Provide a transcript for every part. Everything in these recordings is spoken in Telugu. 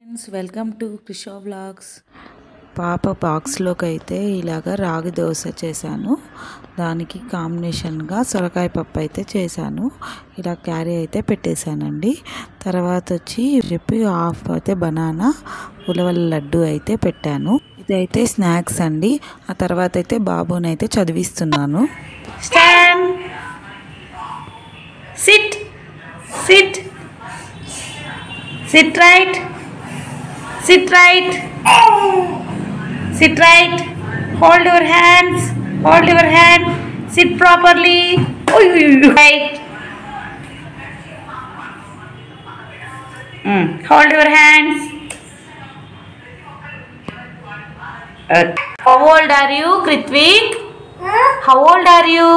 Friends, welcome to క్రిషా vlogs. పాప బాక్స్లోకి అయితే ఇలాగ రాగి దోశ చేశాను. దానికి కాంబినేషన్గా సొరకాయ పప్పు అయితే చేశాను. ఇలా క్యారీ అయితే పెట్టేశానండి. తర్వాత వచ్చి హాఫ్ అయితే బనానా ఉలవల లడ్డు అయితే పెట్టాను. ఇదైతే స్నాక్స్ అండి. ఆ తర్వాత అయితే బాబుని అయితే చదివిస్తున్నాను. Stand, sit, sit, sit right, sit right, sit right, hold your hands, hold your hand, sit properly, right, hold your hands. How old are you, Kritvik? How old are you?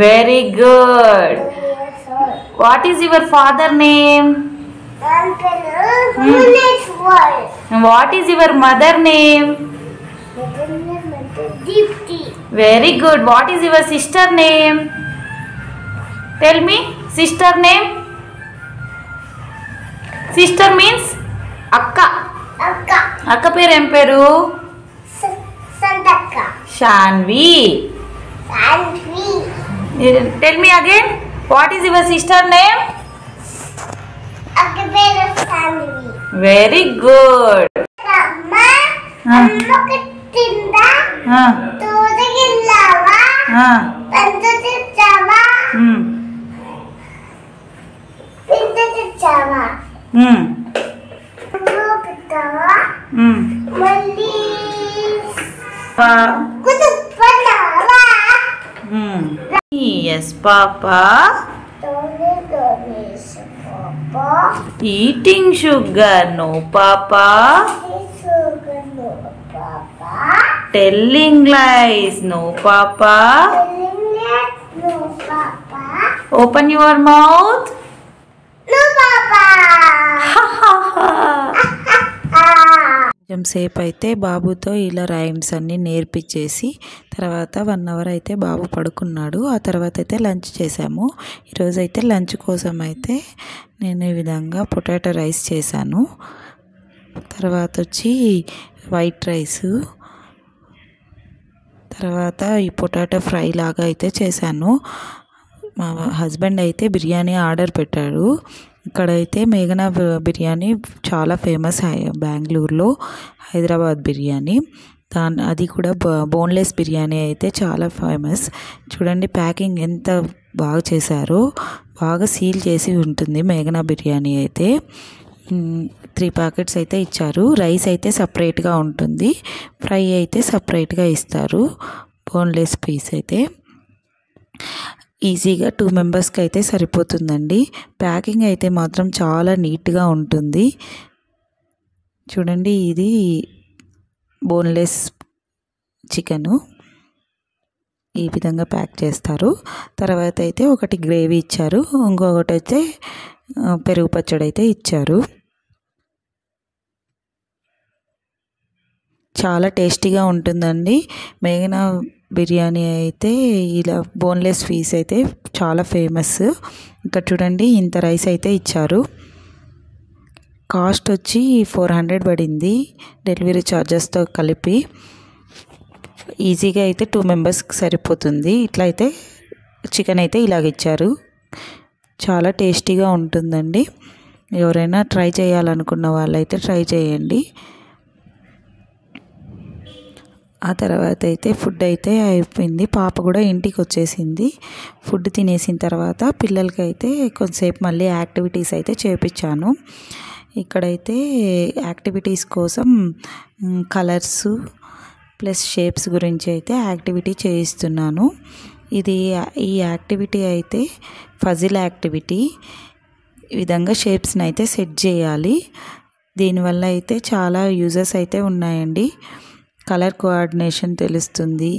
Very good. What is your father name? What is your mother name? Very good. What is your sister name? Tell me, sister name. Sister means akka. Akka peru em peru? Sandaka. Shanvi. Tell me again. What is your sister name? Very good. Yes, Papa. Eating sugar, no, Papa. Telling lies, no, Papa. Open your mouth. No, Papa. కొంచెం సేపు అయితే బాబుతో ఇలా రైమ్స్ అన్నీ నేర్పించేసి తర్వాత 1 అవర్ అయితే బాబు పడుకున్నాడు. ఆ తర్వాత అయితే లంచ్ చేసాము. ఈరోజు అయితే లంచ్ కోసం అయితే నేను ఈ విధంగా పొటాటో రైస్ చేశాను. తర్వాత వచ్చి వైట్ రైసు, తర్వాత ఈ పొటాటో ఫ్రై లాగా అయితే చేశాను. మా హస్బెండ్ అయితే బిర్యానీ ఆర్డర్ పెట్టాడు. ఇక్కడైతే మేఘనా బిర్యానీ చాలా ఫేమస్ బెంగళూరులో, హైదరాబాద్ బిర్యానీ. అది కూడా బోన్లెస్ బిర్యానీ అయితే చాలా ఫేమస్. చూడండి ప్యాకింగ్ ఎంత బాగా చేశారో, బాగా సీల్ చేసి ఉంటుంది మేఘనా బిర్యానీ అయితే. 3 ప్యాకెట్స్ అయితే ఇచ్చారు. రైస్ అయితే సపరేట్గా ఉంటుంది, ఫ్రై అయితే సపరేట్గా ఇస్తారు. బోన్లెస్ పీస్ అయితే ఈజీగా 2 మెంబర్స్కి అయితే సరిపోతుందండి. ప్యాకింగ్ అయితే మాత్రం చాలా నీట్గా ఉంటుంది. చూడండి, ఇది బోన్లెస్ చికెను ఈ విధంగా ప్యాక్ చేస్తారు. తర్వాత అయితే ఒకటి గ్రేవీ ఇచ్చారు, ఇంకొకటి అయితే పెరుగు పచ్చడి అయితే ఇచ్చారు. చాలా టేస్టీగా ఉంటుందండి మేఘనా బిర్యానీ అయితే. ఇలా బోన్లెస్ పీస్ అయితే చాలా ఫేమస్. ఇంకా చూడండి ఇంత రైస్ అయితే ఇచ్చారు. కాస్ట్ వచ్చి 400 పడింది డెలివరీ ఛార్జెస్తో కలిపి. ఈజీగా అయితే 2 మెంబర్స్కి సరిపోతుంది. ఇట్లా అయితే చికెన్ అయితే ఇలాగ ఇచ్చారు. చాలా టేస్టీగా ఉంటుందండి. ఎవరైనా ట్రై చేయాలనుకున్న వాళ్ళైతే ట్రై చేయండి. ఆ తర్వాత అయితే ఫుడ్ అయితే అయిపోయింది. పాప కూడా ఇంటికి వచ్చేసింది. ఫుడ్ తినేసిన తర్వాత పిల్లలకైతే కొంతసేపు మళ్ళీ యాక్టివిటీస్ అయితే చేయించాను. ఇక్కడైతే యాక్టివిటీస్ కోసం కలర్స్ ప్లస్ షేప్స్ గురించి అయితే యాక్టివిటీ చేయిస్తున్నాను. ఈ యాక్టివిటీ అయితే ఫజిల్ యాక్టివిటీ. ఈ విధంగా షేప్స్ని అయితే సెట్ చేయాలి. దీనివల్ల అయితే చాలా యూజెస్ అయితే ఉన్నాయండి. కలర్ కోఆర్డినేషన్ తెలుస్తుంది,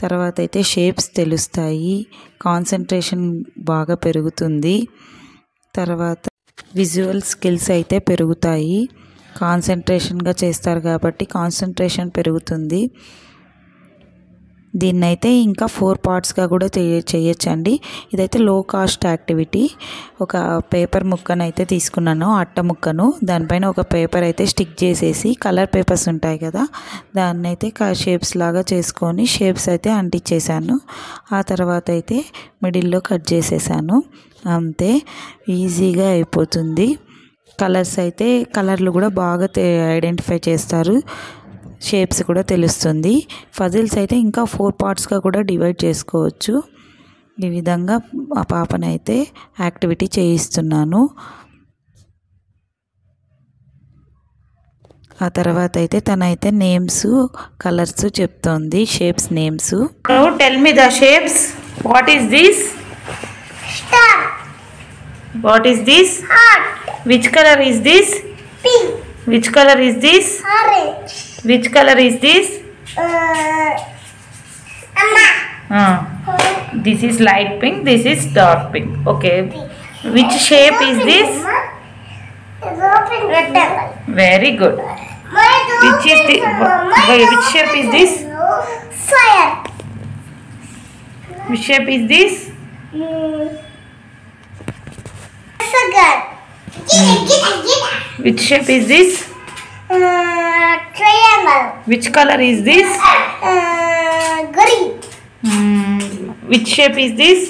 తర్వాత అయితే షేప్స్ తెలుస్తాయి, కాన్సన్ట్రేషన్ బాగా పెరుగుతుంది, తర్వాత విజువల్ స్కిల్స్ అయితే పెరుగుతాయి. కాన్సన్ట్రేషన్గా చేస్తారు కాబట్టి కాన్సన్ట్రేషన్ పెరుగుతుంది. దీన్నైతే ఇంకా 4 పార్ట్స్గా కూడా చేయొచ్చండి. ఇదైతే లో కాస్ట్ యాక్టివిటీ. ఒక పేపర్ ముక్కనైతే తీసుకున్నాను, అట్ట ముక్కను. దానిపైన ఒక పేపర్ అయితే స్టిక్ చేసేసి, కలర్ పేపర్స్ ఉంటాయి కదా, దాన్ని అయితే షేప్స్ లాగా చేసుకొని షేప్స్ అయితే అంటించేసాను. ఆ తర్వాత అయితే మిడిల్లో కట్ చేసేసాను. అంతే, ఈజీగా అయిపోతుంది. కలర్లు కూడా బాగా ఐడెంటిఫై చేస్తారు, షేప్స్ కూడా తెలుస్తుంది. పజిల్స్ అయితే ఇంకా 4 పార్ట్స్గా కూడా డివైడ్ చేసుకోవచ్చు. ఈ విధంగా ఆ పాపనైతే యాక్టివిటీ చేయిస్తున్నాను. ఆ తర్వాత అయితే తనైతే నేమ్స్, కలర్స్ చెప్తోంది, shapes names. Tell me the shapes. What is this? Star. What is this? Heart. Which colour is this? Pink. Which colour is this? Orange. Which colour is this? Amma. This is light pink, this is dark pink. Okay. Which shape is this? Rectangle. Very good. Which is the which shape is this? Fire. Which shape is this? Sugar. Get. Which shape is this? Triangle. Which color is this? Green. Which shape is this?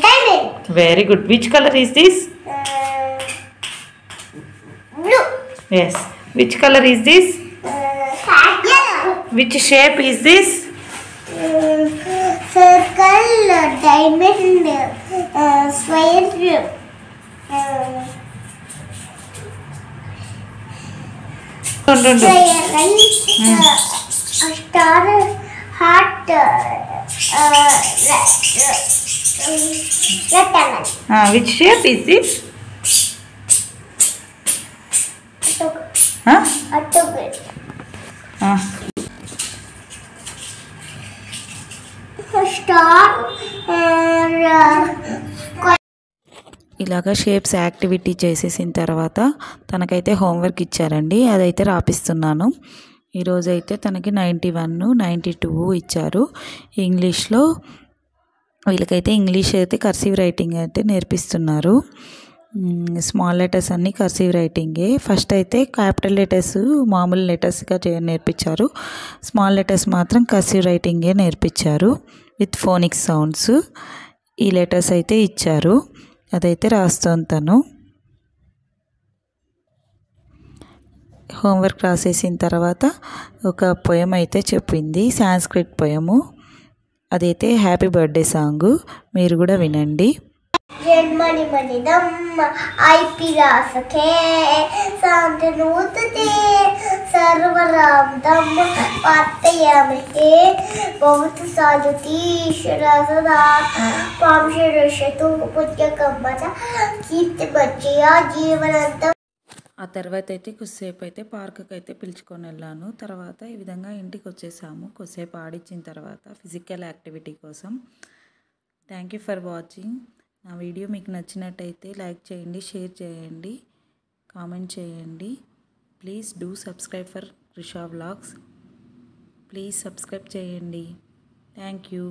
Diamond. Very good. Which color is this? Blue. Yes. Which color is this? Yellow. Which shape is this? Circle, diamond, square, triangle, star, heart, rectangle. Which shape is this? Huh? October. Star, ఇలాగా షేప్స్ యాక్టివిటీ చేసేసిన తర్వాత తనకైతే హోంవర్క్ ఇచ్చారండి, అదైతే రాపిస్తున్నాను. ఈరోజైతే తనకి 91, 92 ఇచ్చారు ఇంగ్లీష్లో. వీళ్ళకైతే ఇంగ్లీష్ అయితే కర్సివ్ రైటింగ్ అయితే నేర్పిస్తున్నారు. స్మాల్ లెటర్స్ అన్నీ కర్సివ్ రైటింగే. ఫస్ట్ అయితే క్యాపిటల్ లెటర్స్ మామూలు లెటర్స్గా నేర్పించారు, స్మాల్ లెటర్స్ మాత్రం కర్సివ్ రైటింగే నేర్పించారు విత్ ఫోనిక్స్ సౌండ్స్. ఈ లెటర్స్ అయితే ఇచ్చారు, అదైతే రాస్తాను. తను హోంవర్క్ రాసేసిన తర్వాత ఒక పొయం అయితే చెప్పింది, సాంస్క్రిట్ పొయము. అదైతే హ్యాపీ బర్త్డే సాంగ్, మీరు కూడా వినండి. జన్మని మనిదమ్మ ఐపిరాసకే శాంతనూతతే సర్వరామదమ్మ పాత్తయామహే భవతు సాధుతీశ్వర సదా పాంశరషతు పుణ్యకమ్మత కీర్తిమజ్జయ జీవనంతం. ఆ తర్వాత అయితే కొద్దిసేపు అయితే పార్క్కి అయితే పిలుచుకొని వెళ్ళాను. తర్వాత ఈ విధంగా ఇంటికి వచ్చేసాము. కొద్దిసేపు ఆడిచ్చిన తర్వాత ఫిజికల్ యాక్టివిటీ కోసం. Thank you for watching. నా వీడియో మీకు నచ్చినట్టయితే లైక్ చేయండి, షేర్ చేయండి, కామెంట్ చేయండి. Please do subscribe for Risha vlogs. Please subscribe చేయండి. Thank you.